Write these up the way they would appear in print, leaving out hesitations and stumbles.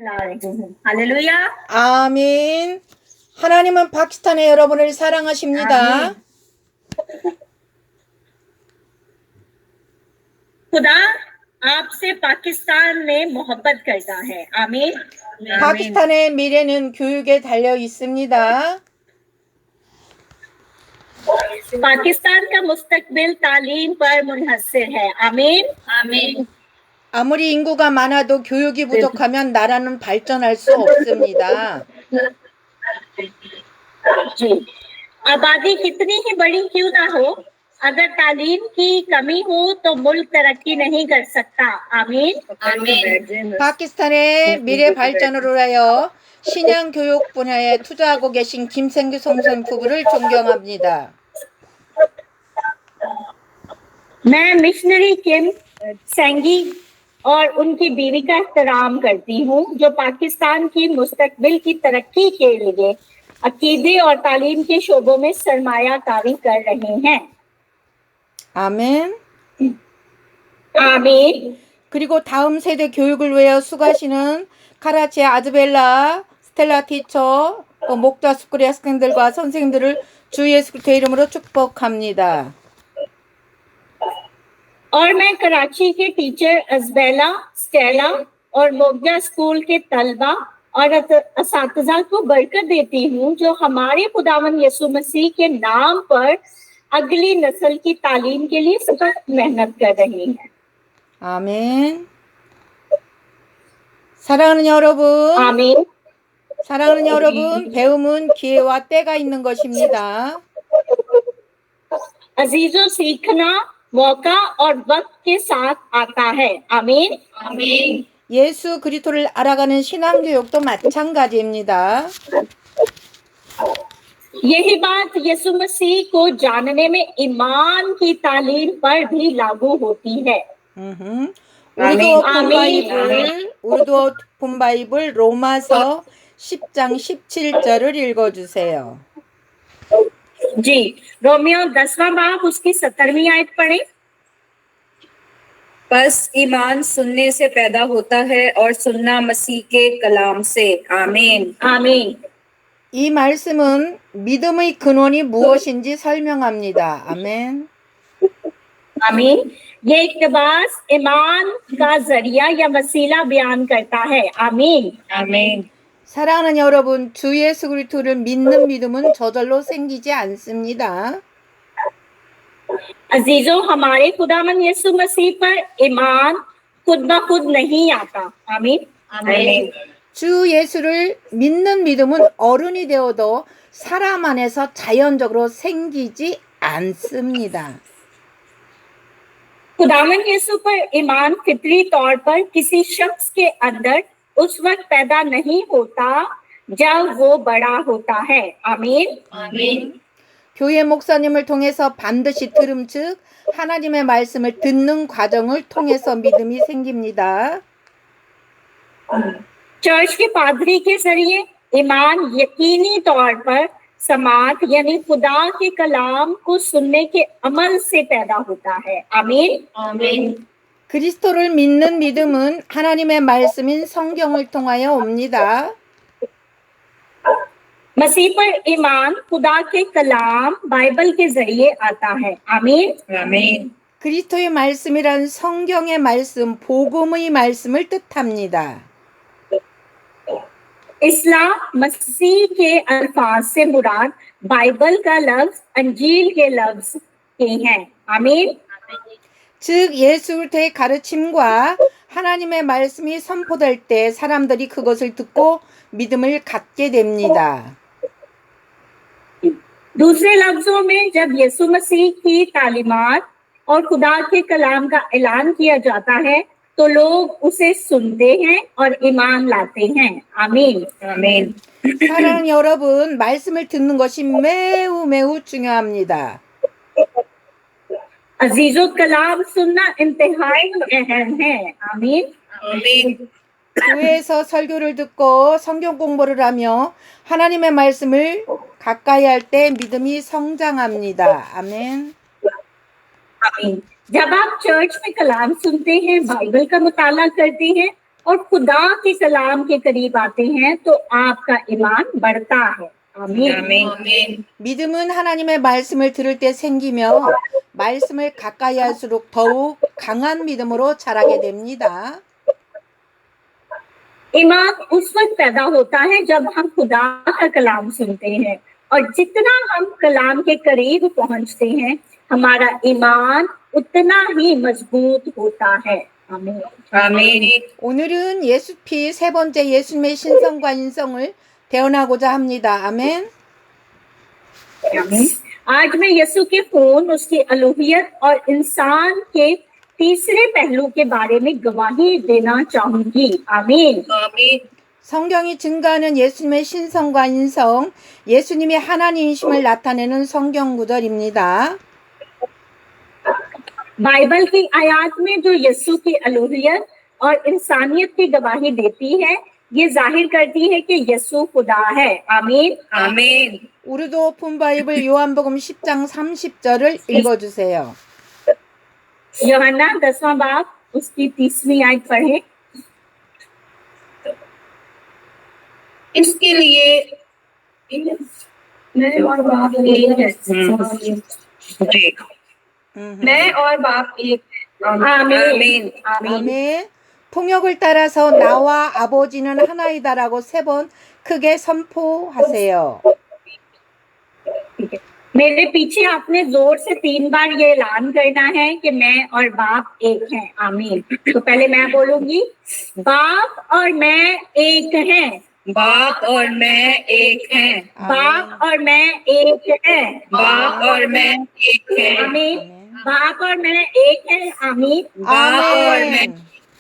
ला रही हूँ। हालेलुया। 아멘. 하나님은 파키스탄의 여러분을 사랑하십니다. आमीन। खुदा आपसे पाकिस्तान में मोहब्बत करता है। आमीन। 파키스탄의 미래는 교육에 달려 있습니다. पाकिस्तान का मुस्तकबिल तालीम पर मुनहसर है। आमीन। आमीन। 아무리 인구가 많아도 교육이 부족하면 나라는 발전할 수 없습니다. जी, आबादी कितनी ही बड़ी क्यों ना हो, अगर तालीम की कमी हो तो मुल्क तरक्की नहीं कर सकता। आमीन। आमीन। 파키스탄의 미래 발전을 위하여 신앙 교육 분야에 투자하고 계신 김생규 성선 부부를 존경합니다. मैं मिशनरी किम सेंगी और उनकी बीवी का एहतराम करती हूँ, जो पाकिस्तान की मुस्तकबिल की तरक्की के लिए अकीदे और तालीम के शोबों में सरमायाकारी कर रहे हैं। 아멘. आमीन। 그리고 다음 세대 교육을 위하여 수고하시는 카라치의 아즈벨라, 스텔라 티처, 목자 스쿨의 학생들과 선생님들을 주 예수 그리스도의 이름으로 축복합니다. और मैं कराची के टीचर अजबेला, स्टेला और मोगजा स्कूल के तलबा और असातिज़ा को बरकत देती हूँ, जो हमारे खुदावन यीशु मसीह के नाम पर अगली नस्ल की तालीम के लिए सख्त मेहनत कर रही हैं। 아멘. 사랑하는 여러분, आमीन। 사랑하는 여러분, 배움은 기회와 때가 있는 것입니다. अजीजों, सीखना मौका और वक्त के साथ आता है। आमीन। आमीन। 예수 그리스도를 알아가는 신앙 교육도 마찬가지입니다. यही बात यीशु मसीह को जानने में ईमान की तालीम पर भी लागू होती है। 우리도 오픈 바이블 로마서 10장 17절을 읽어주세요. जी, रोमियो 10वां बाब उसकी 17वीं आयत पढ़े। बस ईमान सुनने से पैदा होता है और सुनना मसीह के कलाम से। आमीन। आमीन। 이 말씀은 믿음의 근원이 무엇인지 설명합니다. 아멘. आमीन। ये इक़्तिबास ईमान का जरिया या वसीला बयान करता है। आमीन। आमीन। 사랑하는 여러분, 주 예수 그리스도를 믿는 믿음은 저절로 생기지 않습니다. अजीजों, हमारे खुदावन यीशु मसीह पर ईमान खुद ब खुद नहीं आता। आमीन। आमीन। 주 예수를 믿는 믿음은 어른이 되어도 사람 안에서 자연적으로 생기지 않습니다. खुदावन यीशु पर ईमान फितरी तौर पर किसी शख्स के अंदर उस वक्त पैदा नहीं होता जब वो बड़ा होता है। आमीन। आमीन। 교회 목사님을 통해서 반드시 들음 즉 하나님의 말씀을 듣는 과정을 통해서 믿음이 생깁니다. चर्च के पादरी के जरिए ईमान यकीनी तौर पर समात यानी खुदा के कलाम को सुनने के अमल से पैदा होता है। आमीन। आमीन। 그리스도를 믿는 믿음은 하나님의 말씀인 성경을 통하여 옵니다. मसीह पर ईमान खुदा के कलाम बाइबल के जरिए आता है। आमीन। आमीन। 그리스도의 말씀이란 성경의 말씀, 복음의 말씀을 뜻합니다. इस्लाम मसीह के अल्फाज से मुराद बाइबल का लफ्ज अंजील के लफ्ज के हैं। आमीन। 즉 예수 그리스도의 가르침과 하나님의 말씀이 선포될 때 사람들이 그것을 듣고 믿음을 갖게 됩니다. दूसरे लफ्जों में जब यीशु मसीह की तालीमात और खुदा के कलाम का ऐलान किया जाता है तो लोग उसे सुनते हैं और ईमान लाते हैं। आमीन। आमीन। 사랑하는 여러분, 말씀을 듣는 것이 매우 중요합니다. अजीजों, कलाम सुनना इंतहाई अहम है। आमीन। आमीन। 교회에서 설교를 듣고 성경 공부를 하며 하나님의 말씀을 가까이 할 때 믿음이 성장합니다. 아멘. आमीन। जब आप चर्च में कलाम सुनते हैं, बाइबल का मुताला करते हैं और खुदा के कलाम के करीब आते हैं तो आपका ईमान बढ़ता है। आमीन। आमीन। 믿음은 하나님의 말씀을 들을 때 생기며 말씀을 가까이 할수록 더욱 강한 믿음으로 자라게 됩니다. ईमान उस वक्त पैदा होता है जब हम खुदा का कलाम सुनते हैं, और जितना हम कलाम के करीब पहुंचते हैं हमारा ईमान उतना ही मजबूत होता है। आमीन। आमीन। 오늘은 예수피 세 번째 예수님의 신성과 인성을 대언하고자 합니다. 아멘. आमीन। आज मैं यीशु के खून, उसकी अलूहियत और इंसान के तीसरे पहलू के बारे में गवाही देना चाहूंगी। आमीन। आमीन। 성경이 증가하는 예수님의 신성과 인성, 예수님이 하나님이심을 나타내는 성경 구절입니다. बाइबल की आयत में जो यीशु की अलूहियत और इंसानियत की गवाही देती है, ये जाहिर करती है कि यीशु खुदा है। आमीन। आमीन। 우르도 오픈 바이블 요한복음 10장 30절을 읽어주세요. यूहन्ना 10वां बाब उसकी 30वीं आयत पढ़े। इसके लिए मैं और बाप एक है। जी। मैं और बाप एक। आमीन। 아멘. 통역을 따라서 나와 아버지는 하나이다라고 3번 크게 선포하세요. मेरे पीछे आपने जोर से 3 बार ये ऐलान करना है कि मैं और बाप एक हैं। आमीन। तो पहले मैं बोलूंगी, बाप और मैं एक हैं। बाप और मैं एक हैं। बाप और मैं एक हैं। बाप और मैं एक हैं। आमीन। बाप और मैं एक हैं। आमीन। 아멘.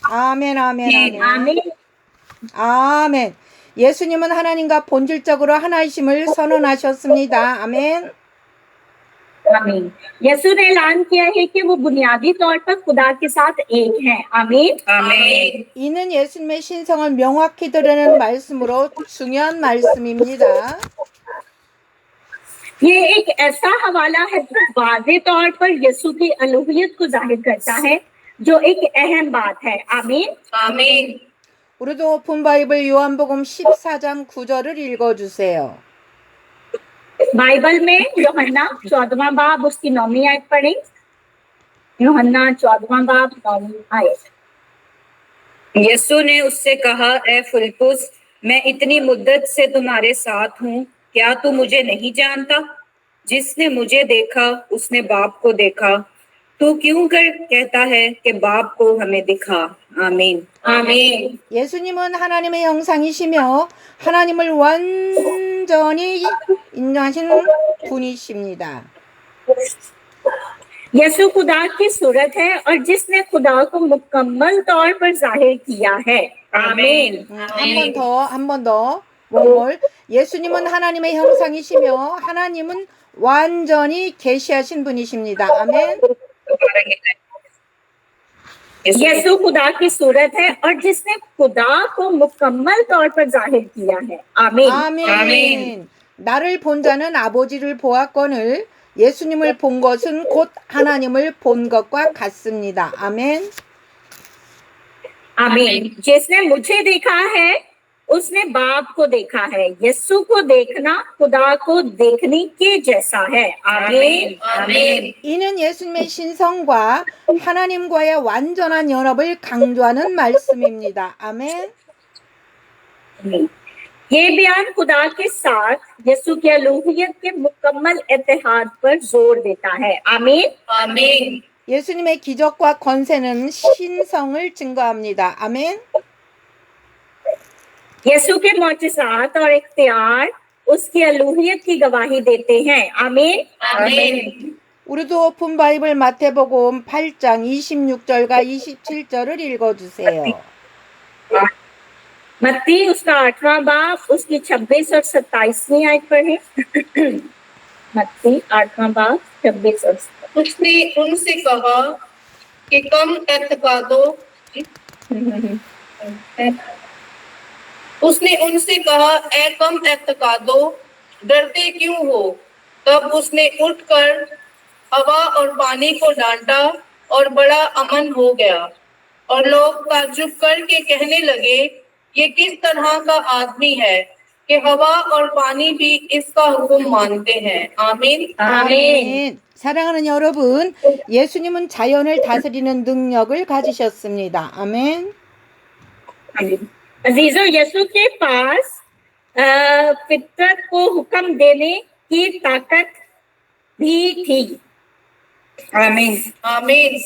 아멘. 아멘. आमीन। 아멘. 예수님은 하나님과 본질적으로 하나이심을 선언하셨습니다. 아멘. आमीन। यीशु ने ऐलान किया है कि वो बुनियादी तौर पर खुदा के साथ एक हैं। आमीन। आमीन। 이는 예수님의 신성을 명확히 드러내는 말씀으로 중요한 말씀입니다. ये एक ऐसा हवाला है जो वाज़े तौर पर यीशु की अलूहियत को जाहिर करता है, जो एक अहम बात है। आमीन। आमीन। 우르도 오픈 바이블 요한복음 14장 9절을 읽어주세요. बाइबल में यूहन्ना 14वां बाब उसकी 9वीं आयत पढ़े। यूहन्ना 14वां बाब 9वीं आयत। यीशु ने उससे कहा, ए फिलिप्पुस, मैं इतनी मुद्दत से तुम्हारे साथ हूँ, क्या तू मुझे नहीं जानता? जिसने मुझे देखा उसने बाप को देखा। तू क्यों कहता है कि बाप को हमें दिखा? आमीन। आमीन। 예수님은 하나님의 형상이시며 하나님을 완전히 인정하시는 분이십니다. यीशु खुदा की सूरत है और जिसने खुदा को मुकम्मल तौर पर जाहिर किया है। आमीन। 한 번 더. 원몰. 예수님은 하나님의 형상이시며 하나님은 완전히 계시하신 분이십니다. 아멘. यीशु खुदा की सूरत है और जिसने खुदा को मुकम्मल तौर पर जाहिर किया है। आमीन। 아멘. 나를 본 자는 아버지를 보았거늘 예수님을 본 것은 곧 하나님을 본 것과 같습니다. 아멘. आमीन। जिसने मुझे देखा है उसने बाप को देखा है। यीशु को देखना खुदा को देखने के जैसा है। आमीन। आमीन। 이는 예수님의 신성과 하나님과의 완전한 연합을 강조하는 말씀입니다. 아멘. ये बयान खुदा के साथ यीशु की अलूहियत के मुकम्मल इत्तेहाद पर जोर देता है। आमीन। आमीन। 예수님의 기적과 권세는 신성을 증거합니다. 아멘. यीशु के मौजज़ात और इख्तियार उसकी अलूहियत की गवाही देते हैं। आमीन। आमीन। 우리도 오픈 바이블 마태복음 8장 26절과 27절을 읽어주세요. मत्ती उसका 8वां बाब उसकी 26 और 27वीं आयत पर है। मत्ती 8वां बाब 26 और 27। उसने उनसे कहा कि कम एतकादो उसने उनसे कहा, ए कम एतकादो, डरते क्यों हो? तब उसने उठकर हवा और पानी को डांटा और बड़ा अमन हो गया। और लोग ताज्जुब करके कहने लगे, ये किस तरह का आदमी है कि हवा और पानी भी इसका हुक्म मानते हैं। आमीन। 아멘. 사랑하는 여러분, 예수님은 자연을 다스리는 능력을 가지셨습니다. 아멘. अजीजों, यीशु के पास फितरत को हुक्म देने की ताकत भी थी। आमीन। आमीन।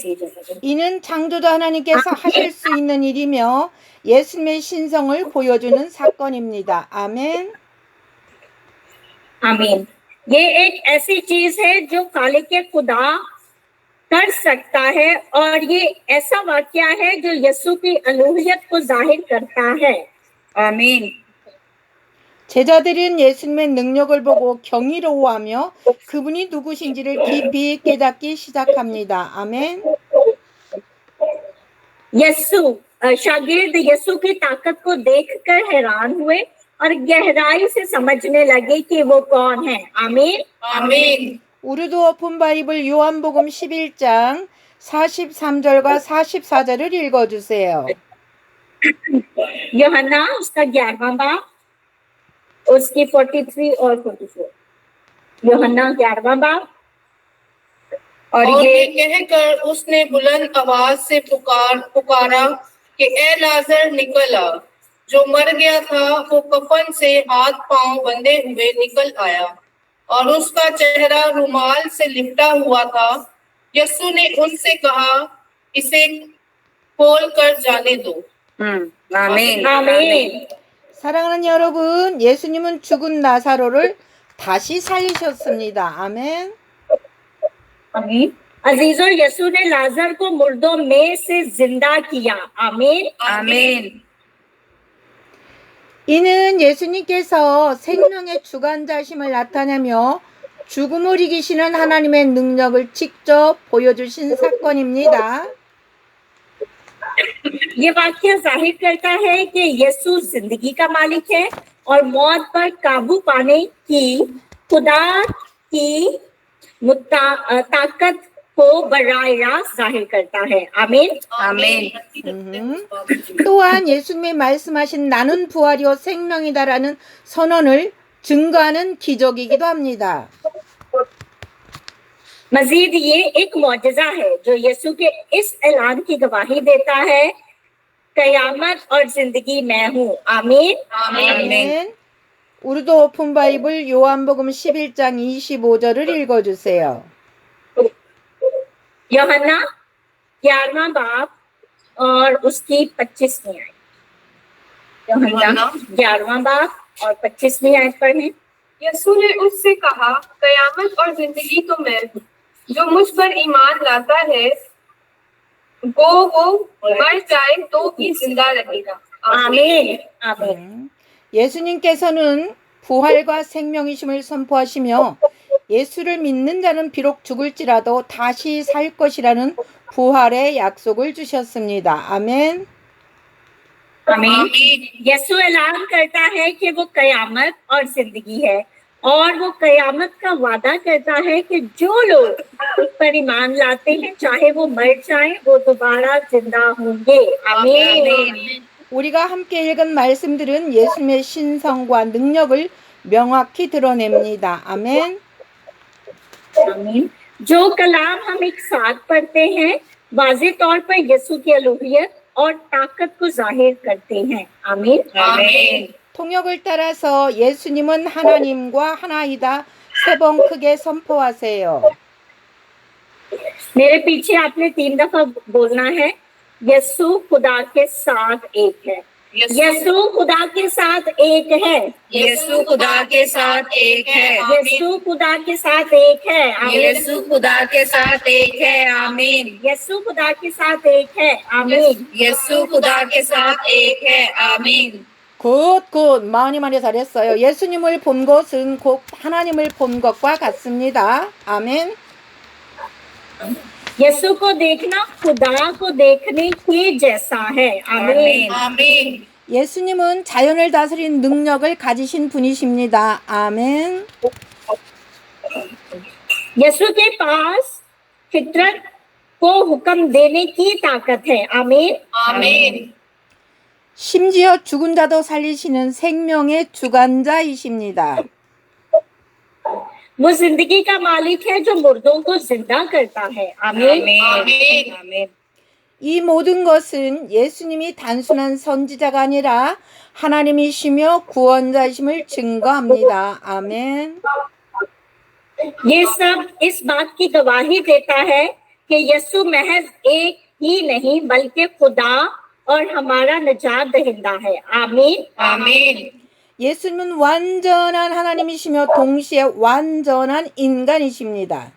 이는 창조주 하나님께서 하실 수 있는 일이며 예수님의 신성을 보여주는 사건입니다. 아멘. आमीन। ये एक ऐसी चीज है जो खालिक के खुदा कर सकता है और ये ऐसा वाकया है जो यीशु की अलूहियत को जाहिर करता है। आमीन। 제자들은 예수님의 능력을 보고 경이로워하며 그분이 누구신지를 깊이 깨닫기 시작합니다. 아멘. शागिर्द यीशु की ताकत को देखकर हैरान हुए और गहराई से समझने लगे कि वो कौन है। आमीन। आमीन। 우리도 오픈 바이블 요한복음 11장 43절과 44절을 읽어주세요. यूहन्ना उसका 11वां बाब उसकी 43 और 44। यूहन्ना 11वां बाब। और ये कहकर उसने बुलंद आवाज से पुकारा कि ए लाजर निकल आ। जो मर गया था वो कफन से हाथ पांव बंधे हुए निकल आया और उसका चेहरा रुमाल से लिपटा हुआ था। यीशु ने उनसे कहा, इसे खोल कर जाने दो। आमीन। आमीन। 사랑하는 여러분, 예수님은 죽은 나사로를 다시 살리셨습니다. 아멘. आमीन। अजीजों, यीशु ने लाजर को मुर्दों में से जिंदा किया। आमीन। आमीन। 이는 예수님께서 생명의 주관자심을 나타내며 죽음을 이기시는 하나님의 능력을 직접 보여주신 사건입니다. ये वाक्य जाहिर करता है कि यीशु जिंदगी का मालिक है और मौत पर काबू पाने की खुदा की ताकत को बराह रास्त जाहिर करता है। आमीन। आमीन। 또한 예수님이 말씀하신 나는 부활이요 생명이다라는 선언을 증거하는 기적이기도 합니다. मजीद ये एक मौजज़ा है जो यीशु के इस ऐलान की गवाही देता है, कयामत और जिंदगी मैं हूँ। आमीन। 아멘. 우리도 오픈 바이블 요한복음 11장 25절을 읽어주세요. यूहन्ना 11वां बाब और उसकी 25वीं आयत। यूहन्ना 11वां बाब और 25वीं आयत पढ़ें। यीशु ने उससे कहा, कयामत और जिंदगी तो मैं हूँ। जो मुझ पर ईमान लाता है वो मर जाए तो भी जिंदा रहेगा। आमीन। आमीन। 예수님께서는 부활과 생명이심을 선포하시며 예수를 믿는 자는 비록 죽을지라도 다시 살 것이라는 부활의 약속을 주셨습니다. 아멘. आमीन। यीशु ऐलान करता है कि वो कयामत और जिंदगी है और वो कयामत का वादा करता है कि जो लोग उस पर ईमान लाते हैं चाहे वो मर जाएं वो दोबारा जिंदा होंगे। आमीन। 우리가 함께 읽은 말씀들은 예수님의 신성과 능력을 명확히 드러냅니다. 아멘. आमीन। जो कलाम हम एक साथ पढ़ते हैं वाज़ेह तौर पर यीशु की अलूहियत और ताकत को जाहिर करते हैं। आमीन। आमीन। 통역을 따라서 예수님은 하나님과 하나이다 세 번 크게 선포하세요. मेरे पीछे आपने 3 दफा बोलना है, यीशु खुदा के साथ एक है। यीशु खुदा के साथ एक है। यीशु खुदा के साथ एक है। यीशु खुदा के साथ एक है। यीशु खुदा के साथ एक है। आमीन। यीशु खुदा के साथ एक है। आमीन। यीशु खुदा के साथ एक है। आमीन। 굿 많이 잘했어요. 예수님을 본 것은 곧 하나님을 본 것과 같습니다. 아멘. यीशु को देखना खुदा को देखने के जैसा है। आमीन। आमीन। 예수님은 자연을 다스리는 능력을 가지신 분이십니다. 아멘. यीशु के पास फितरत को हुक्म देने की ताकत है। आमीन। आमीन। 심지어 죽은 자도 살리시는 생명의 주관자이십니다. वो जिंदगी का मालिक है जो मुर्दों को जिंदा करता है। आमीन। आमीन आमीन। 이 모든 것은 예수님이 단순한 선지자가 아니라 하나님이시며 구원자이심을 증거합니다. 아멘. ये सब इस बात की गवाही देता है कि यीशु महज एक ही नहीं बल्कि खुदा और हमारा निजात दहिंदा है। आमीन। आमीन। 예수님은 완전한 하나님이시며 동시에 완전한 인간이십니다.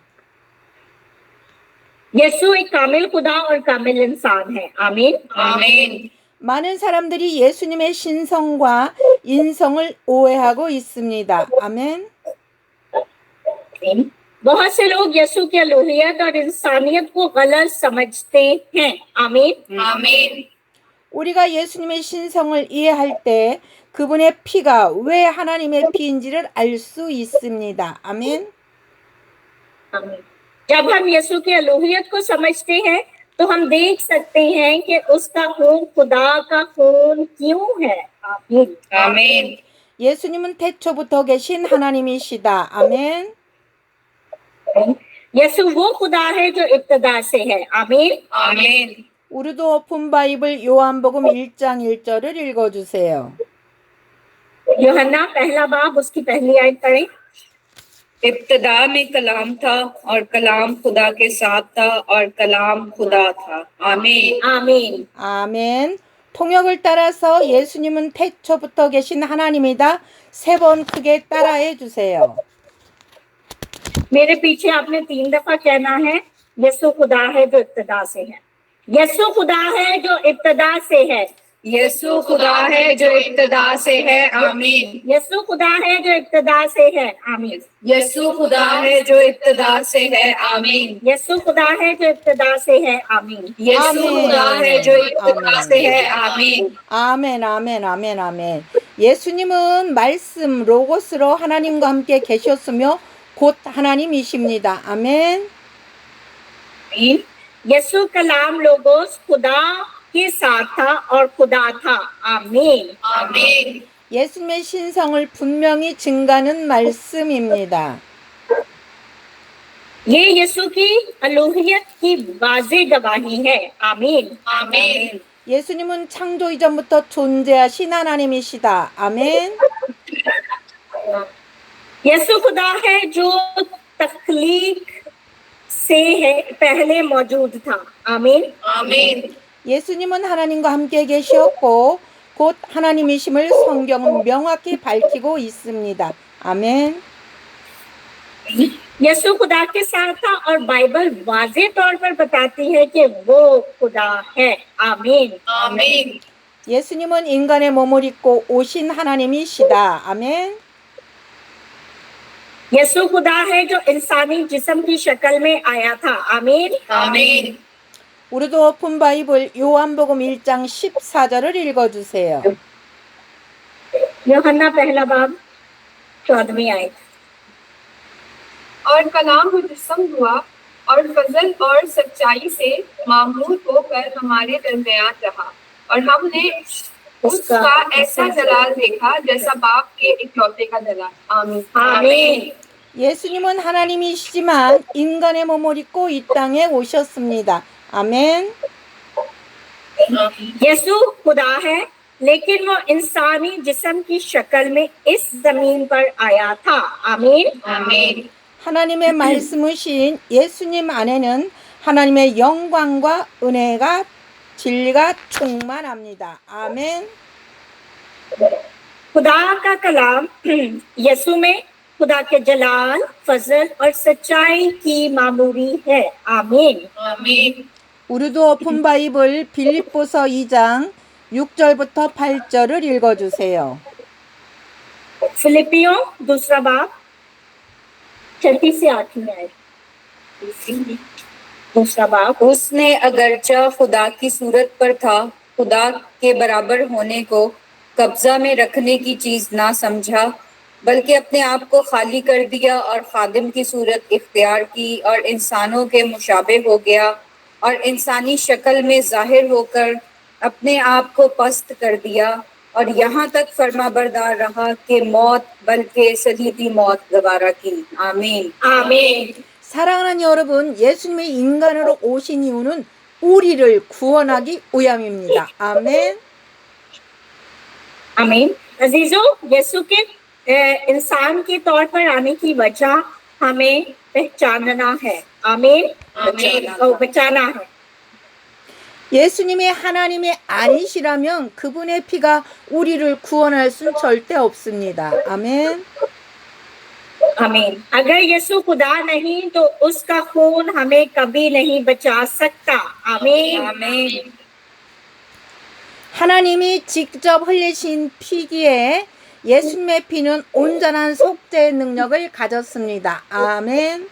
यीशु एक कामिल खुदा और कामिल इंसान है। आमीन। आमीन। 많은 사람들이 예수님의 신성과 인성을 오해하고 있습니다. 아멘. बहुत से लोग यीशु की अलूहियत और इंसानियत को गलत समझते हैं। आमीन। आमीन। 우리가 예수님의 신성을 이해할 때 그분의 피가 왜 하나님의 피인지를 알 수 있습니다. 아멘. आमीन। जब हम यीशु की अलूहियत को समझते हैं तो हम देख सकते हैं कि उसका खून खुदा का खून क्यों है। आमीन। आमीन। 예수님은 태초부터 계신 하나님이시다. 아멘. यीशु वो खुदा है जो इब्तिदा से है। आमीन। आमीन। 우리도 오픈 바이블 요한복음 1장 1절을 읽어주세요. यूहन्ना पहला बाब उसकी पहली आयत पढ़ें। इब्तिदा में कलाम था और कलाम खुदा के साथ था और कलाम खुदा था। आमीन। आमीन। 아멘. 통역을 따라서 예수님은 태초부터 계신 하나님이다. 3번 크게 따라해 주세요. मेरे पीछे आपने 3 दफा कहना है यीशु खुदा है जो इब्तिदा से है। यीशु खुदा है जो इब्तिदा से है। यीशु खुदा है जो इब्तिदा से है। आमीन। यीशु खुदा है जो इब्तिदा से है। आमीन। यीशु खुदा है जो इब्तिदा से है। आमीन। यीशु खुदा है जो इब्तिदा से है। आमीन। यीशु खुदा है जो इब्तिदा से है। आमीन। 아멘, 아멘, 아멘, 아멘. 예수님은 말씀, 로고스로 하나님과 함께 계셨으며 곧 하나님이십니다. 아멘. यीशु कलाम लोगोस खुदा के साथ था और खुदा था। आमीन। आमीन। 예수님의 신성을 분명히 증가하는 말씀입니다. ये यीशु की अलूहियत की वाज़ेह गवाही है। आमीन। आमीन। 예수님은 창조 이전부터 존재하신 하나님이시다. 아멘. यीशु खुदा है जो तख्लीक से है पहले मौजूद था। आमीन। आमीन। 예수님은 하나님과 함께 계셨고 곧 하나님이심을 성경은 명확히 밝히고 있습니다. 아멘. यीशु खुदा के साथ था और बाइबल वाज़ेह तौर पर बताती है कि वो खुदा है। आमीन। आमीन। 예수님은 인간의 몸을 입고 오신 하나님이시다. 아멘. यीशु खुदा है जो इंसानी जिस्म की शक्ल में आया था। आमीन। आमीन। 우리도 오픈 바이블 요한복음 1장 14절을 읽어주세요. यूहन्ना पहला बाब 14वीं आयत। और कलाम मुजस्सम हुआ और फजल और सच्चाई से मामूर होकर हमारे दरमियान रहा और हमने उसका ऐसा जलाल देखा जैसा बाप के इकलौते का जलाल। आमीन। आमीन। 예수님은 하나님이시지만 인간의 몸을 입고 이 땅에 오셨습니다. 아멘. यीशु खुदा है लेकिन वो इंसानी जिस्म की शक्ल में इस जमीन पर आया था। आमीन। आमीन। 하나님의 말씀이신 예수님 안에는 하나님의 영광과 은혜가 진리가 충만합니다. 아멘. खुदा का कलाम यीशु में खुदा के जलाल, फजल और सच्चाई की मामूरी है। आमीन। आमीन। 우리도 오픈 바이블 빌립보서 2장 6절부터 8절을 읽어주세요. फिलिपियों दूसरा बाब 6 से 8 आयत। दूसरा बाब। उसने अगरचा खुदा की सूरत पर था, खुदा के बराबर होने को कब्जा में रखने की चीज ना समझा, बल्कि अपने आप को खाली कर दिया और खादिम की सूरत इख्तियार की और इंसानों के मुशाबे हो गया और इंसानी शक्ल में जाहिर होकर अपने आप को पस्त कर दिया और यहाँ तक फर्माबरदार रहा कि मौत बल्कि सलीबी मौत गवारा की। आमीन। आमीन। 사랑하는 여러분, 예수님의 인간으로 오신 이유는 우리를 구원하기 위함입니다. 아멘. आमीन। अजीजों, यीशु के इंसान के तौर पर आने की वजह हमें पहचानना है। आमीन। बचाना है। 예수님이 하나님이 아니시라면 그분의 피가 우리를 구원할 수는 절대 없습니다. 아멘. आमीन। अगर यीशु खुदा नहीं तो उसका खून हमें कभी नहीं बचा सकता। आमीन। आमीन। 하나님이 직접 흘리신 피기에 예수님의 피는 온전한 속죄의 능력을 가졌습니다. 아멘.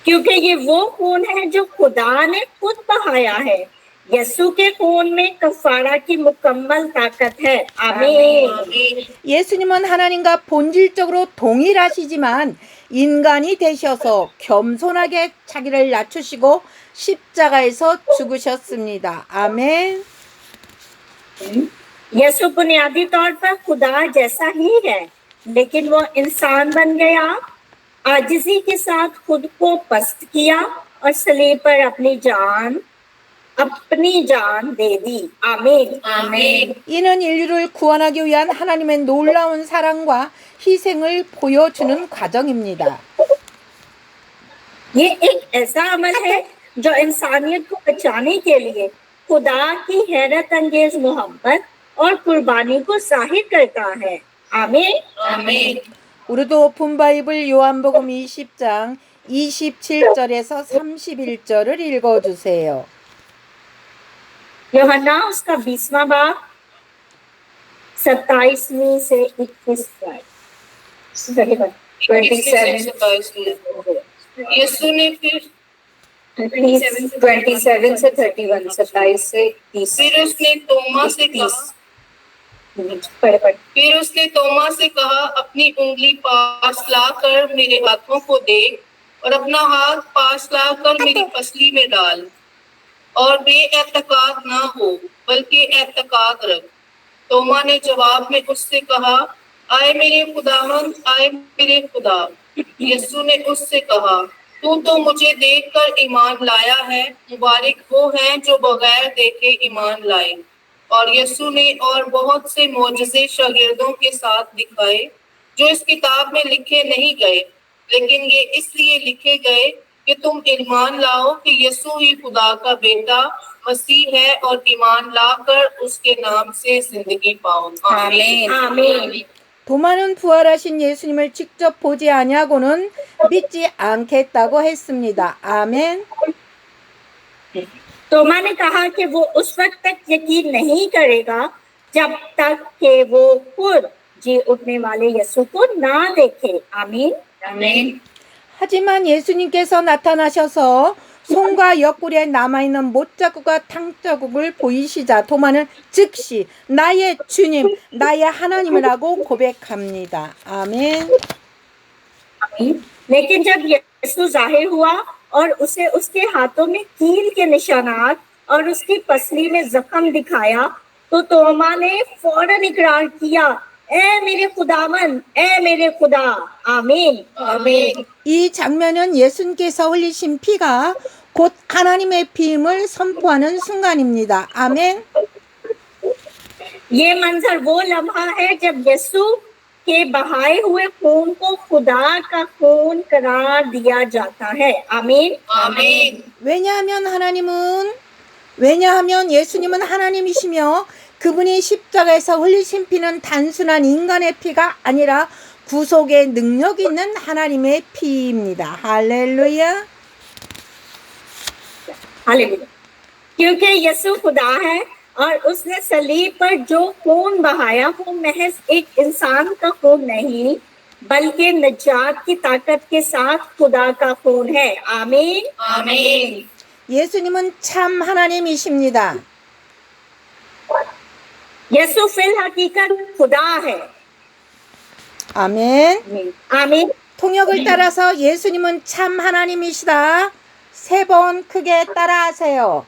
क्योंकि ये वो खून है जो खुदा ने खुद बहाया है। यीशु के खून में कफारा की मुकम्मल ताकत है। आमीन। 예수님은 하나님과 본질적으로 동일하시지만 인간이 되셔서 겸손하게 자기를 낮추시고 십자가에서 죽으셨습니다. 아멘. यीशु बुनियादी तौर पर खुदा जैसा ही है, लेकिन वो इंसान बन गया, आजिज़ी के साथ खुद को पस्त किया और सलीब पर अपनी जान दे दी। आमीन। आमीन। 이는 인류를 구원하기 위한 하나님의 놀라운 사랑과 희생을 보여주는 과정입니다. ये एक ऐसा अमल है जो इंसानियत को बचाने के लिए खुदा की हैरत अंगेज मोहब्बत और कुर्बानी को जाहिर करता है। आमीन। आमीन। 우리도 오픈 바이블 요한복음 20장 27절에서 31절을 읽어주세요. यूहन्ना उसका 20वां बाब 27वीं से 21 तक। यीशु ने फिर 27 से 31, 27 से 30। फिर उसने तोमा से कहा, अपनी उंगली पास लाकर मेरे हाथों को देख और अपना हाथ पास लाकर मेरी पसली में डाल और बेएतकाद ना हो बल्कि एतकाद रख। तोमा ने जवाब में उससे कहा, आए मेरे खुदावंद, आए मेरे खुदा। यीशु ने उससे कहा, तू तो मुझे देखकर ईमान लाया है, मुबारक वो हैं जो बगैर देखे ईमान लाए। और यीशु ने और बहुत से मौजज़े शागिर्दों के साथ दिखाए जो इस किताब में लिखे नहीं गए, लेकिन ये इसलिए लिखे गए कि तुम ईमान लाओ कि यीशु ही खुदा का बेटा मसीह है और ईमान लाकर उसके नाम से जिंदगी पाओ। आमीन। आमीन। 도마는 부활하신 예수님을 직접 보지 아니하고는 믿지 않겠다고 했습니다. 아멘. तोमा ने कहा कि वो उस वक्त तक यकीन नहीं करेगा जब तक कि वो खुद जी उठने वाले यीशु को ना देखे। आमीन। आमीन। 하지만 예수님께서 나타나셔서 손과 옆구리에 남아있는 못자국과 탕자국을 보이시자 도마는 즉시 나의 주님, 나의 하나님이라고 고백합니다. 아멘. लेकिन जब यीशु जाहिर हुआ और उसे उसके हाथों में कील के निशानात और उसकी पसली में जख्म दिखाया तो तोमा ने फौरन इकरार किया, ए मेरे खुदावन, ए मेरे खुदा। आमीन। आमीन। 이 장면은 예수님께서 흘리신 피가 곧 하나님의 피임을 선포하는 순간입니다. 아멘. ये मंजर वो लम्हा है जब यीशु के बहाए हुए खून को खुदा का खून करार दिया जाता है। आमीन। आमीन। 왜냐하면 예수님은 하나님이시며 그분이 십자가에서 흘리신 피는 단순한 인간의 피가 아니라 구속의 능력이 있는 하나님의 피입니다. 할렐루야. हालेलुया। क्योंकि यीशु खुदा है और उसने सलीब पर जो खून बहाया वो महज एक इंसान का खून नहीं बल्कि निजात की ताकत के साथ खुदा का खून है। आमीन। आमीन। 예수님은 참 하나님이십니다. यीशु फिल हकीकत खुदा है। 아멘. आमीन। 통역을 따라서 예수님은 참 하나님이시다. 3번 크게 따라하세요.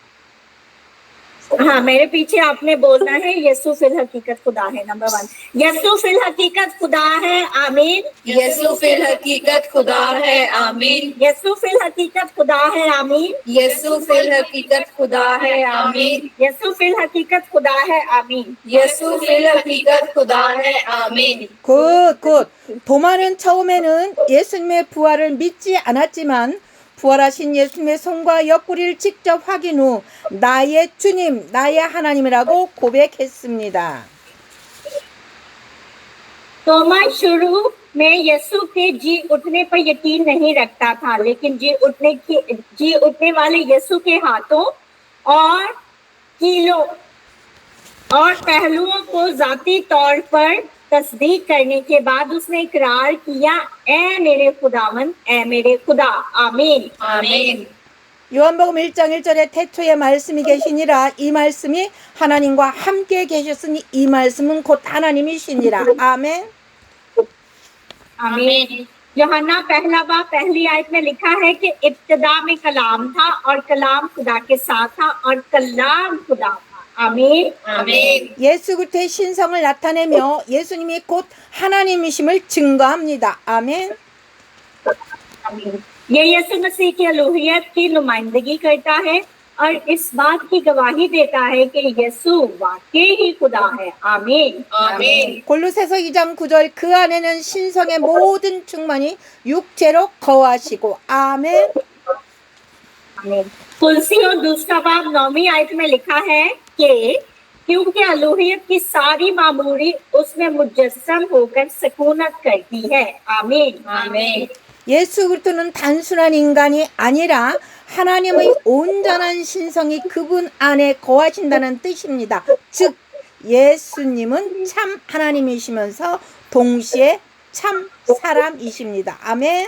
हाँ, मेरे पीछे आपने बोलना है यीशु फिल हकीकत खुदा है। नंबर 1, यीशु फिल हकीकत खुदा है, आमीन। यीशु फिल हकीकत खुदा है, आमीन। यीशु फिल हकीकत खुदा है, आमीन। यीशु फिल हकीकत खुदा है, आमीन। यीशु फिल हकीकत खुदा है, आमीन। यीशु फिल हकीकत खुदा है, आमीन। 굿. 도마는 처음에는 예수님의 부활을 믿지 않았지만 부활하신 예수님의 손과 옆구리를 직접 확인 후 나의 주님, 나의 하나님이라고 고백했습니다. तोमा शुरू में यीशु के जी उठने पर यकीन नहीं रखता था, लेकिन जी उठने वाले यीशु के हाथों और कीलों और पहलुओं को जाती तौर पर तस्दीक करने के बाद उसने इकरार किया, ऐ मेरे खुदावन, ऐ मेरे खुदा, आमीन। आमीन। 요한복음 1장 1절에 태초에 말씀이 계시니라. 이 말씀이 하나님과 함께 계셨으니 이 말씀은 곧 하나님이시니라. 아멘. आमीन। यूहन्ना पहला बाब पहली आयत में लिखा है कि इब्तिदा में कलाम था और कलाम खुदा के साथ था और कलाम खुदा था। 아멘. 아멘. 예수 그리스도의 신성을 나타내며 예수님이 곧 하나님이심을 증거합니다. 아멘. ये यीशु मसीह की अलूहियत की नुमाइंदगी करता है और इस बात की गवाही देता है कि यीशु वाकई ही खुदा है। आमीन। 아멘. 골로새서 2장 9절 그 안에는 신성의 모든 충만이 육체로 거하시고 아멘. आमीन। तुलसी और दूसरा बाब 9वीं आयत में लिखा है कि क्योंकि अलूहियत की सारी मामूरी उसमें मुजस्सम होकर सकूनत करती है। आमीन। 아멘. 예수 그리스도는 단순한 인간이 아니라 하나님의 온전한 신성이 그분 안에 거하신다는 뜻입니다. 즉 예수님은 참 하나님이시면서 동시에 참 사람이십니다. 아멘.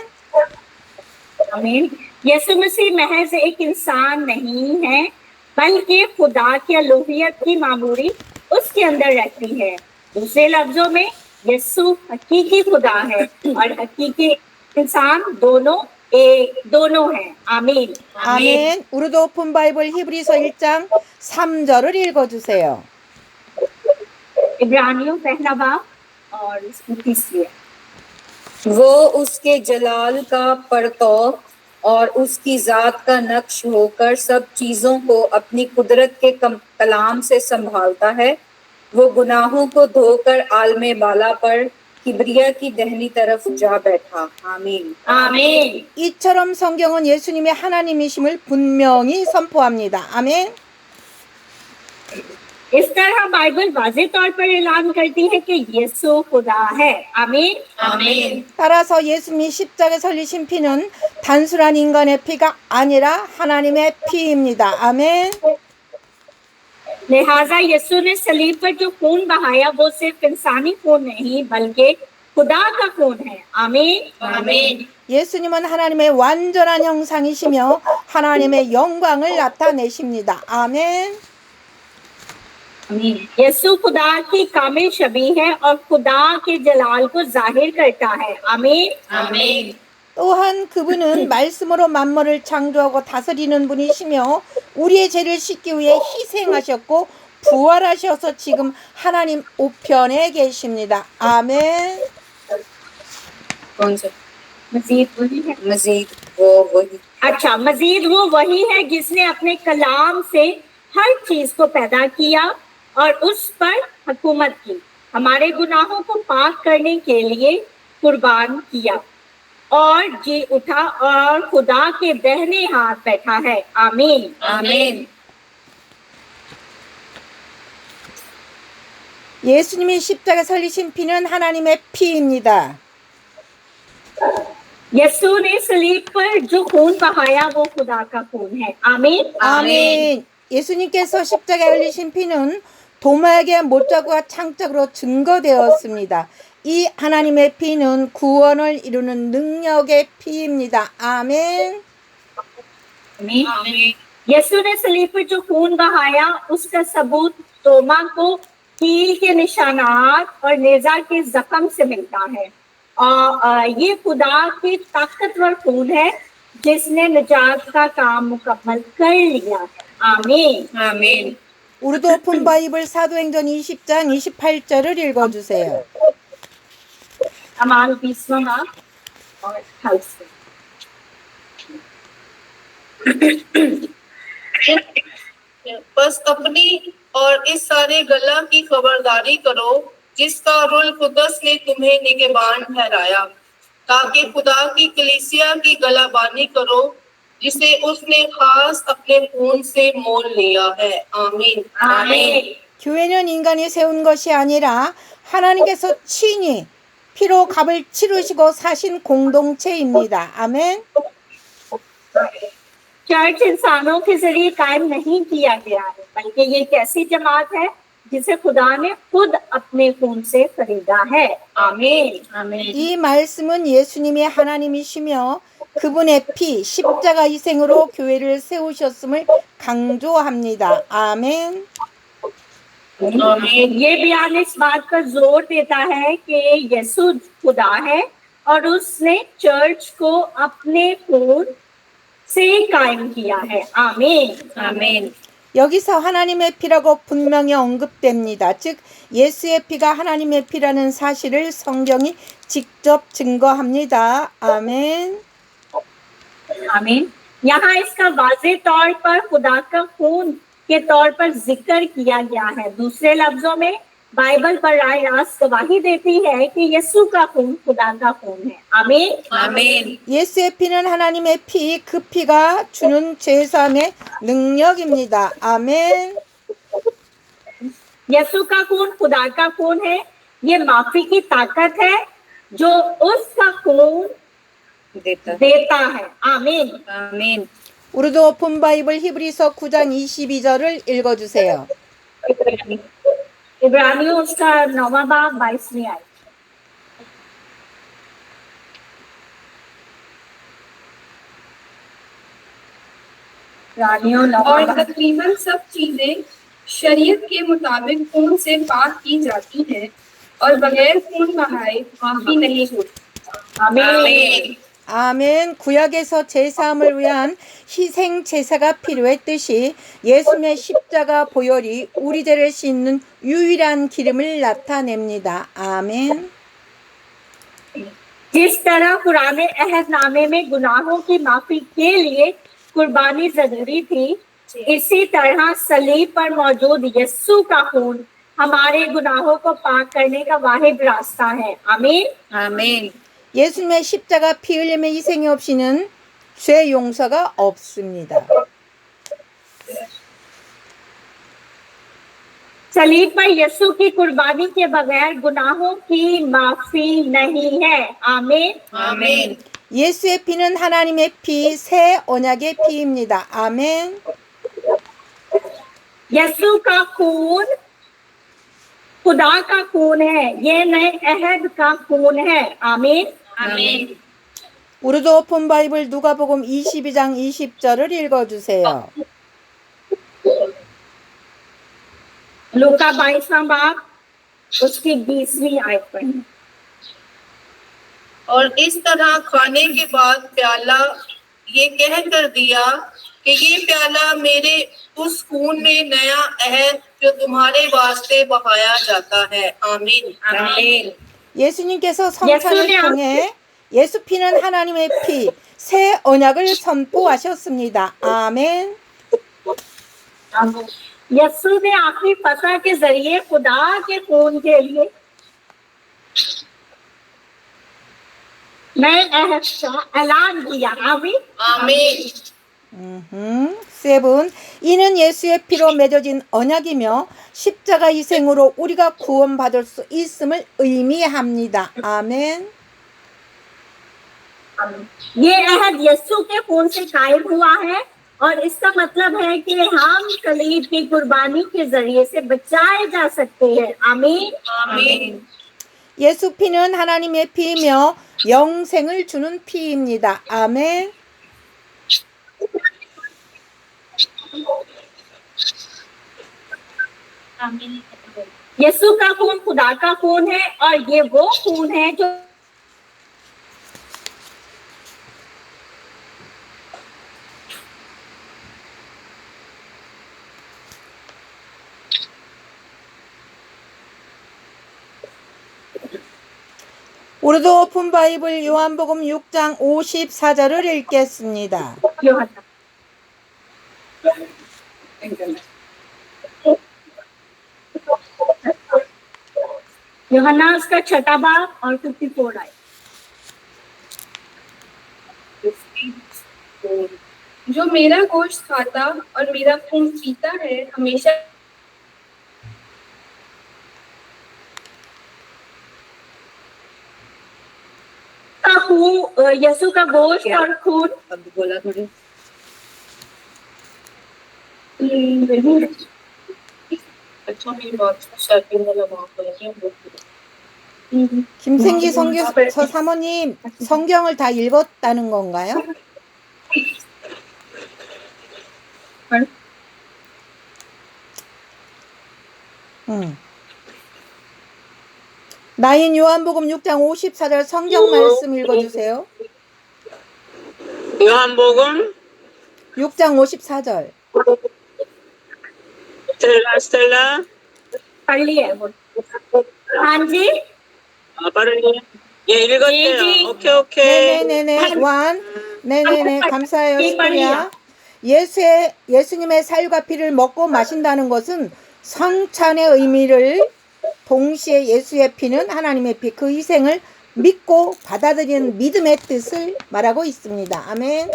आमीन। यीशु मसीह महज एक इंसान नहीं है, बल्कि खुदा की अलूहियत की मामूरी उसके अंदर रहती है। दूसरे लफ्जों में यीशु हकीकी खुदा है और हकीकी इंसान दोनों हैं। आमीन। 아멘. 우리도 오픈 바이블 히브리서 1장 3절을 읽어주세요. इब्रानियों पहला बाब और इसकी तीसरी आयत। वो उसके जलाल का परतौ और उसकी जात का नक्श होकर सब चीजों को अपनी कुदरत के कलाम से संभालता है। वो गुनाहों को धोकर आलमे बाला पर किब्रिया की दहनी तरफ जा बैठा। आमीन। आमीन। 이처럼 성경은 예수님의 하나님이심을 분명히 선포합니다. 아멘. इस तरह बाइबल वाज़ेह तौर पर ऐलान करती है कि यीशु खुदा है। आमीन। 아멘. 따라서 예수님이 십자가에 설리신 피는 단순한 인간의 피가 아니라 하나님의 피입니다. 아멘. लिहाजा यीशु ने सलीब पर जो खून बहाया वो सिर्फ इंसानी खून नहीं बल्कि खुदा का खून है। आमीन। 아멘. 예수님은 하나님의 완전한 형상이시며 하나님의 영광을 나타내십니다. 아멘. यीशु खुदा की कामिल छवि है और खुदा के जलाल को जाहिर करता है। आमीन। 아멘. 또한 그분은 말씀으로 만물을 창조하고 다스리는 분이시며 우리의 죄를 씻기 위해 희생하셨고 부활하셔서 지금 하나님 우편에 계십니다. 아멘. कौन सा? मजीद वही है। मजीद वो वही। अच्छा, मजीद वो वही है जिसने अपने कलाम से हर चीज को पैदा किया और उस पर हुकूमत की, हमारे गुनाहों को पाक करने के लिए कुर्बान किया और जी उठा और खुदा के दाहिने हाथ बैठा है। आमीन। 아멘. 예수님이 십자가에 설리신 피는 하나님의 피입니다. यीशु ने सलीब पर जो खून बहाया वो खुदा का खून है। आमीन। 아멘. 예수님께서 십자가에 흘리신 피는 도마에게 못자국과 창작으로 증거되었습니다. 이 하나님의 피는 구원을 이루는 능력의 피입니다. 아멘. यीशु ने सलीब पर जो खून बहाया उसका सबूत तोमा को कील के निशानात और नेजा के जख्म से मिलता है और ये खुदा की ताकतवर खून है जिसने निजात का काम मुकम्मल कर लिया है। आमीन। आमीन। 우리도 오픈 바이블 사도행전 20장 28절을 읽어주세요. अमान 20वां भाग और 28। बस अपनी और इस सारे गला की खबरदारी करो जिसका रूल कुदस ने तुम्हें निगहबान ठहराया, ताकि खुदा की कलीसिया की गलाबानी करो जिसे उसने खास अपने खून से मोल लिया है। आमीन। आमीन। 교회는 인간이 세운 것이 아니라 하나님께서 친히 피로 값을 치르시고 사신 공동체입니다. 아멘. चर्च इंसानों के जरिए कायम नहीं किया गया है, बल्कि ये एक ऐसी जमात है जिसे खुदा ने खुद अपने खून से खरीदा है। आमीन। आमीन। 이 말씀은 예수님이 하나님이시며 그분의 피 십자가 희생으로 교회를 세우셨음을 강조합니다. 아멘. ये बयान इस बात पर जोर देता है कि यीशु खुदा है और उसने चर्च को अपने खून से कायम किया है। आमीन। आमीन। 여기서 하나님의 피라고 분명히 언급됩니다. 즉 예수의 피가 하나님의 피라는 사실을 성경이 직접 증거합니다. 아멘. आमीन। यहाँ इसका वाज़ेह तौर पर खुदा का खून के तौर पर जिक्र किया गया है। दूसरे लफ्जों में बाइबल पर राय रास्त गवाही देती है कि यीशु का खून खुदा का खून है। आमीन। आमीन। 예수의 피는 하나님의 피, 그 피가 주는 죄사함의 능력입니다. 아멘. यीशु का खून खुदा का खून है। ये माफी की ताकत है जो उसका खून देता है। आमीन। आमीन। 우리도 오픈 바이블 히브리서 9장 22절을 읽어주세요. इब्रानियों उसका 9वां बाब 22वीं आयत। इब्रानियों 9वां और बाब। तकरीबन सब चीजें शरीयत के मुताबिक खून से पाक की जाती हैं और बगैर खून बहाए माफी नहीं होती। आमीन। 아멘. 구약에서 제사함을 위한 희생 제사가 필요했듯이 예수님의 십자가 보혈이 우리 죄를 씻는 유일한 기름을 나타냅니다. 아멘. जिस तरह पुराने अहदनामे में गुनाहों की माफी के लिए कुर्बानी जरूरी थी, इसी तरह सलीब पर मौजूद यीशु का खून हमारे गुनाहों को पाक करने का वाहिद रास्ता है। आमीन। आमीन। 예수님의 십자가 피 흘림의 희생이 없이는 죄 용서가 없습니다. सलीब पर यीशु की कुर्बानी के बगैर गुनाहों की माफी नहीं है। आमीन। आमीन। 예수의 피는 하나님의 피, 새 언약의 피입니다. 아멘. यीशु का खून खुदा का खून है, ये नए अहद का खून है। आमीन। आमीन। 우리도 오픈 바이블 누가복음 22장 20절을 읽어주세요. लूका 22वां बाब उसकी 20वीं आयत पर। और इस तरह खाने के बाद प्याला ये कह कर दिया कि ये प्याला मेरे उस खून में नया अहद जो तुम्हारे वास्ते बहाया जाता है। आमीन। आमीन। 예수님께서 성찬을 통해 예수 피는 하나님의 피, 새 언약을 선포하셨습니다. 아멘. यीशु ने आखिरी फसह के जरिए खुदा के खून के लिए नए अहद का ऐलान किया। आमीन। आमीन। 세븐. 이는 예수의 피로 맺어진 언약이며 십자가 희생으로 우리가 구원받을 수 있음을 의미합니다. 아멘. ये अहद यीशु के खून से कायम हुआ है और इसका मतलब है कि हम सलीब की कुर्बानी के जरिए से बचाए जा सकते हैं। आमीन। आमीन। 예수 피는 하나님의 피이며 영생을 주는 피입니다. 아멘. यीशु का खून खुदा का खून है और ये वो खून है जो 우리도 오픈 바이블 요한복음 6장 54절을 읽겠습니다. यूहन्ना यूहन्ना उसका छठा बाब और 54 आए। जो मेरा गोश्त खाता और मेरा खून पीता है हमेशा यीशु का गोश्त और खून अब बोला थोड़ी अच्छा मेरी बात सेटिंग वाला वहाँ पर 김생기 저 사모님 성경을 다 읽었다는 건가요? 나인 요한복음 6장 54절 성경 말씀 읽어주세요. 요한복음 6장 54절. 스텔라 पढ़ लिया वो। हाँ जी 빠르게 예 읽었대요. 네, 오케이 네네네네 원. 네네네 감사해요 네, 스토리야. 예수님의 살과 피를 먹고 마신다는 것은 성찬의 의미를 동시에 예수의 피는 하나님의 피 그 희생을 믿고 받아들이는 믿음의 뜻을 말하고 있습니다. 아멘.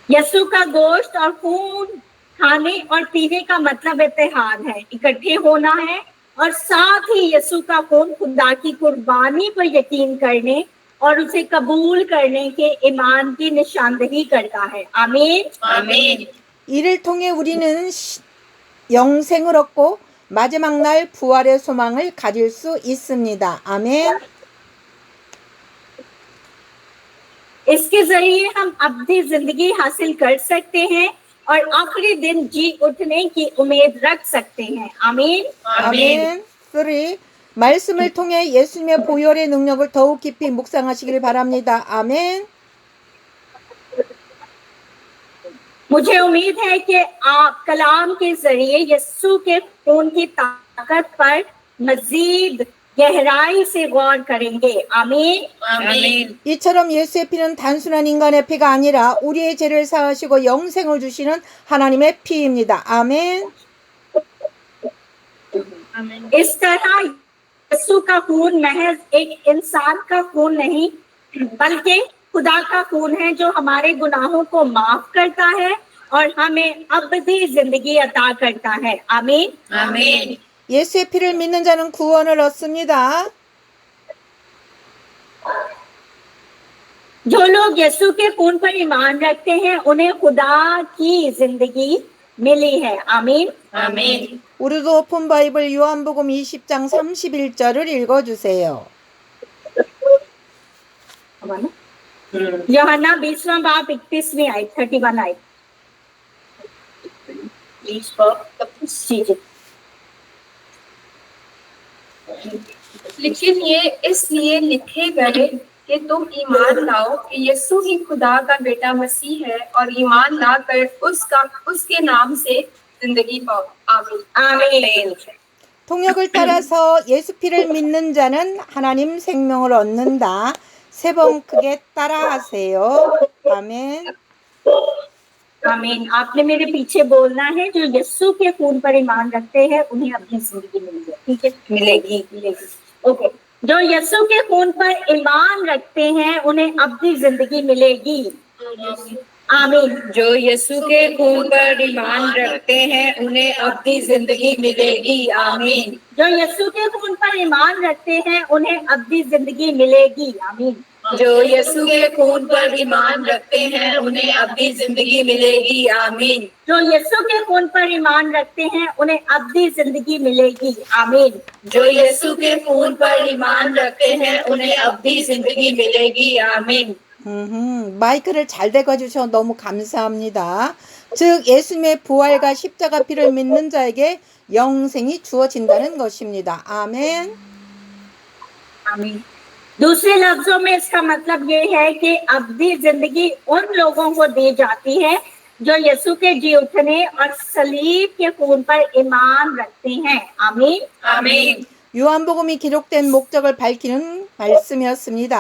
यीशु का गोश्त और खून खाने और पीने का मतलब इत्तेहाद है, इकट्ठे होना है और साथ ही यीशु का खून खुदा की कुर्बानी पर यकीन करने और उसे कबूल करने के ईमान की निशानदही करता है। आमीन आमीन। 이를 통해 우리는 영생을 얻고 마지막 날 부활의 소망을 가질 수 있습니다. 아멘. इसके जरिए हम अब्दी जिंदगी हासिल कर सकते हैं और आखिरी दिन जी उठने की उम्मीद रख सकते हैं। आमीन 아멘. 3. 말씀을 통해 예수님의 보혈의 능력을 더욱 깊이 묵상하시길 바랍니다. 아멘. मुझे उम्मीद है कि आप कलाम के जरिए यीशु के खून की ताकत पर मजीद गहराई से गौर करेंगे। आमीन आमीन। 이처럼 예수의 피는 단순한 인간의 피가 아니라 우리의 죄를 사하시고 영생을 주시는 하나님의 피입니다. 아멘. इस तरह यीशु का खून महज एक इंसान का खून नहीं बल्कि खुदा का खून है जो हमारे गुनाहों को माफ करता है और हमें अब्दी जिंदगी अता करता है। आमीन आमीन। 예수의 피를 믿는 자는 구원을 얻습니다. जो लोग यीशु के खून पर ईमान रखते हैं उन्हें खुदा की जिंदगी मिली है। आमीन आमीन। 우리도 오픈 바이블 요한복음 20장 31절을 읽어주세요. यूहन्ना 20वां बाब 31वीं आयत 31 आयत। लेकिन ये इसलिए लिखे गए कि तुम ईमान लाओ कि यीशु ही खुदा का बेटा मसीह है और ईमान लाकर उसके नाम से जिंदगी पाओ। आमीन आमीन। 통역을 따라서 예수 피를 믿는 자는 하나님 생명을 얻는다. 세 번 크게 따라하세요. 아멘. आमीन। आपने मेरे पीछे बोलना है जो यीशु के खून पर ईमान रखते हैं उन्हें अपनी जिंदगी मिलेगी। ठीक है मिलेगी ओके। जो यीशु के खून पर ईमान रखते हैं उन्हें अपनी जिंदगी मिलेगी। आमीन। जो यीशु के खून पर ईमान रखते हैं उन्हें अपनी जिंदगी मिलेगी। आमीन। जो यीशु के खून पर ईमान रखते हैं उन्हें अपनी जिंदगी मिलेगी। आमीन। जो यीशु के खून पर ईमान रखते हैं उन्हें अपनी जिंदगी मिलेगी। आमीन। जो यीशु के खून पर ईमान रखते हैं उन्हें अपनी जिंदगी मिलेगी। आमीन। जो यीशु के खून पर ईमान रखते हैं उन्हें अपनी जिंदगी मिलेगी। आमीन। 마이크를 잘 대가주셔서 너무 감사합니다. 즉 예수님의 부활과 십자가 피를 믿는 자에게 영생이 주어진다는 것입니다. 아멘. आमीन। दूसरे लफ्जों में इसका मतलब ये है कि अब्दी जिंदगी उन लोगों को दी जाती है जो यीशु के जी उठने और सलीब के खून पर ईमान रखते हैं। आमीन। आमीन। 요한복음이 기록된 목적을 밝히는 말씀이었습니다.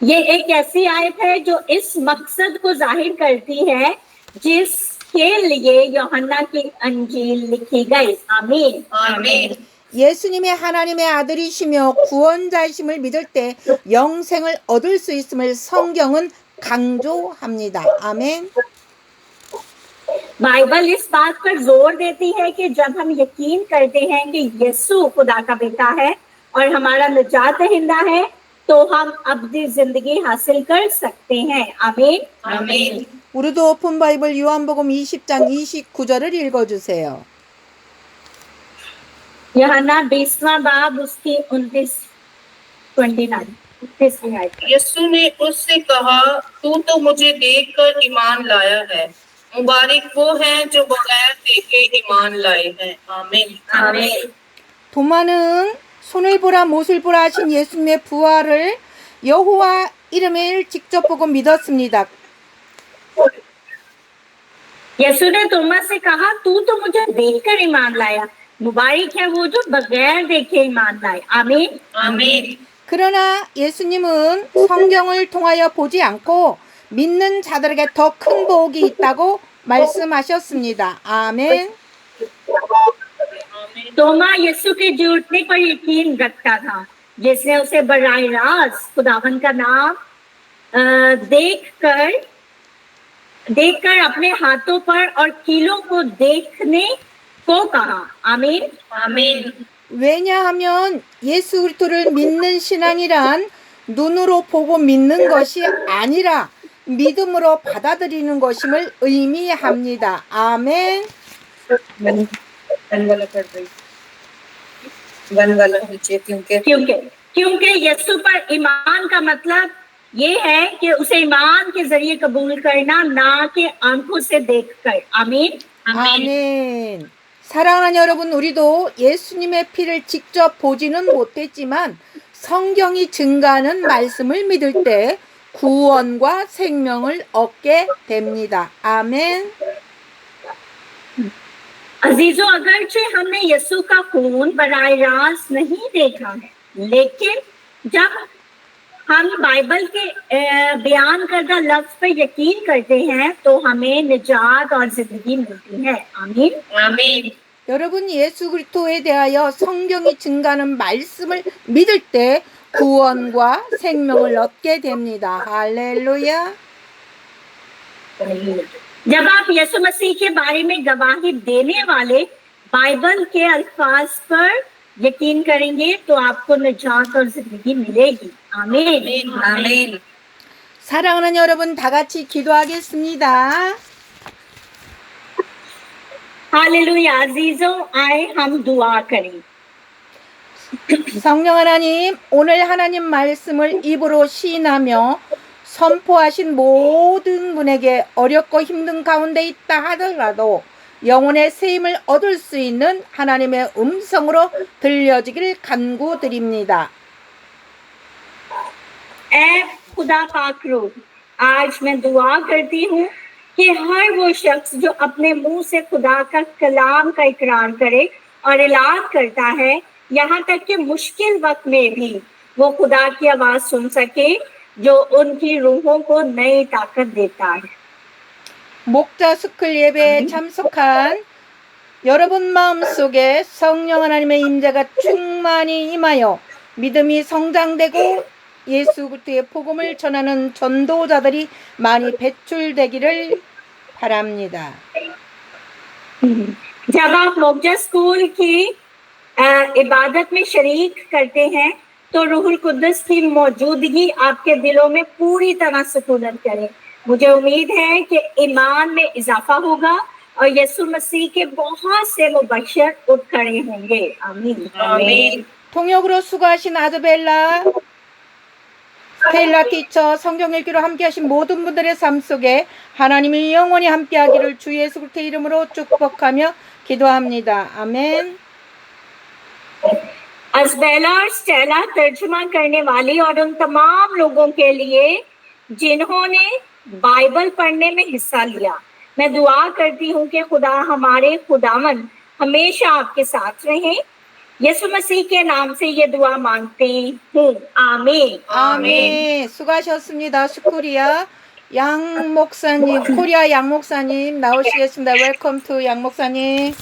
ये एक ऐसी आयत है जो इस मकसद को जाहिर करती है जिसके लिए यूहन्ना की अंजील लिखी गई। आमीन। आमीन। 예수님의 하나님의 아들이시며 구원자이심을 믿을 때 영생을 얻을 수 있음을 성경은 강조합니다. 아멘. बाइबल इस बात पर जोर देती है कि जब हम यकीन करते हैं कि यीशु खुदा का बेटा है और हमारा निजात दहिंदा है तो हम अब्दी जिंदगी हासिल कर सकते हैं। आमीन। आमीन। 우리도 오픈 바이블 요한복음 20장 29절을 읽어주세요. यूहन्ना 20वां बाब उसकी 29 आयत। यीशु ने उससे कहा, तू तो मुझे देखकर ईमान लाया है, मुबारक वो हैं जो बगैर देखे ईमान लाए हैं। आमीन। आमीन। 도마는 손을 보라 못을 보라 하신 예수님의 부활을 여호와 이름을 직접 보고 믿었습니다. यीशु ने तोमा से कहा, तू तो मुझे देखकर ईमान लाया, मुबारक है वो जो बगैर देखे ईमान लाए। आमीन। आमीन। 그러나 예수님은 성경을 통하여 보지 않고 믿는 자들에게 더 큰 복이 있다고 말씀하셨습니다. 아멘. तोमा यीशु के जी उठने पर यकीन रखता था, जिसने उसे बराह रास्त खुदावन का नाम देखकर अपने हाथों पर और कीलों को देखने को कहा। आमीन। आमीन। 왜냐하면 예수 그리스도를 믿는 신앙이란 눈으로 보고 믿는 것이 아니라 믿음으로 받아들이는 것임을 의미합니다. 아멘. क्योंकि यीशु पर ईमान का मतलब ये है कि उसे ईमान के जरिए कबूल करना, ना कि आंखों से देखकर। आमीन। 아멘. 사랑하는 여러분, 우리도 예수님의 피를 직접 보지는 못했지만 성경이 증가하는 말씀을 믿을 때 구원과 생명을 얻게 됩니다. 아멘. अजीजों, अगरचे हमने यीशु का खून बराह रास्त नहीं देखा है, लेकिन जब हम बाइबल के बयान करदा लफ्ज पर यकीन करते हैं तो हमें निजात और जिंदगी मिलती है। आमीन। आमीन। 여러분, 예수 그리스도에 대하여 성경이 증가하는 말씀을 믿을 때 구원과 생명을 얻게 됩니다. 할렐루야. जब आप यीशु मसीह के बारे में गवाही देने वाले बाइबल के अल्फाज पर यकीन करेंगे तो आपको निजात और जिंदगी मिलेगी। आमीन। आमीन। 사랑하는 여러분, 다 같이 기도하겠습니다. हालेलुया। अजीजों, आए हम दुआ करें। 성령 하나님, 오늘 하나님 말씀을 입으로 시인하며 선포하신 모든 분에게 어렵고 힘든 가운데 있다 하더라도 영혼의 세임을 얻을 수 있는 하나님의 음성으로 들려지기를 간구드립니다. ऐ खुदा पाक रूह, आज मैं दुआ करती हूँ कि हर वो शख्स जो अपने मुंह से खुदा का कलाम का इकरार करे और इलाज करता है, यहाँ तक कि मुश्किल वक्त में भी वो खुदा की आवाज सुन सके जो उनकी रूहों को नई ताकत देता है। 목자 스쿨 예배에 참석한 여러분 마음속에 성령 하나님의 임재가 충만히 임하여 믿음이 성장되고 예수 그리스도의 복음을 전하는 전도자들이 많이 배출되기를 바랍니다. जब आप मोक्जा स्कूल की इबादत में शरीक करते हैं तो रूहुल कुद्दस की मौजूदगी आपके दिलों में पूरी तरह सुकूनत करे। मुझे उम्मीद है कि ईमान में इजाफा होगा और यीशु मसीह के बहुत से मुबशर उठ खड़े होंगे। आमीन। आमीन। 통역으로 수고하신 아드벨라, 스텔라 티처, 성경 읽기로 함께하신 모든 분들의 삶 속에 하나님이 영원히 함께하기를 주 예수 그리스도의 이름으로 축복하며 기도합니다. 아멘. अज़बेला और स्टेला तर्जुमा करने वाली और उन तमाम लोगों के लिए जिन्होंने बाइबल पढ़ने में हिस्सा लिया। मैं दुआ करती हूँ कि खुदा हमारे खुदावन हमेशा आपके साथ रहे। यीशु मसीह के नाम से ये दुआ मांगते हूँ, आमीन। 아멘. 수고하셨습니다. 슈쿠리아 양 목사님, 코리아 양 목사님 나오시겠습니다. 웰컴 투 양 목사님.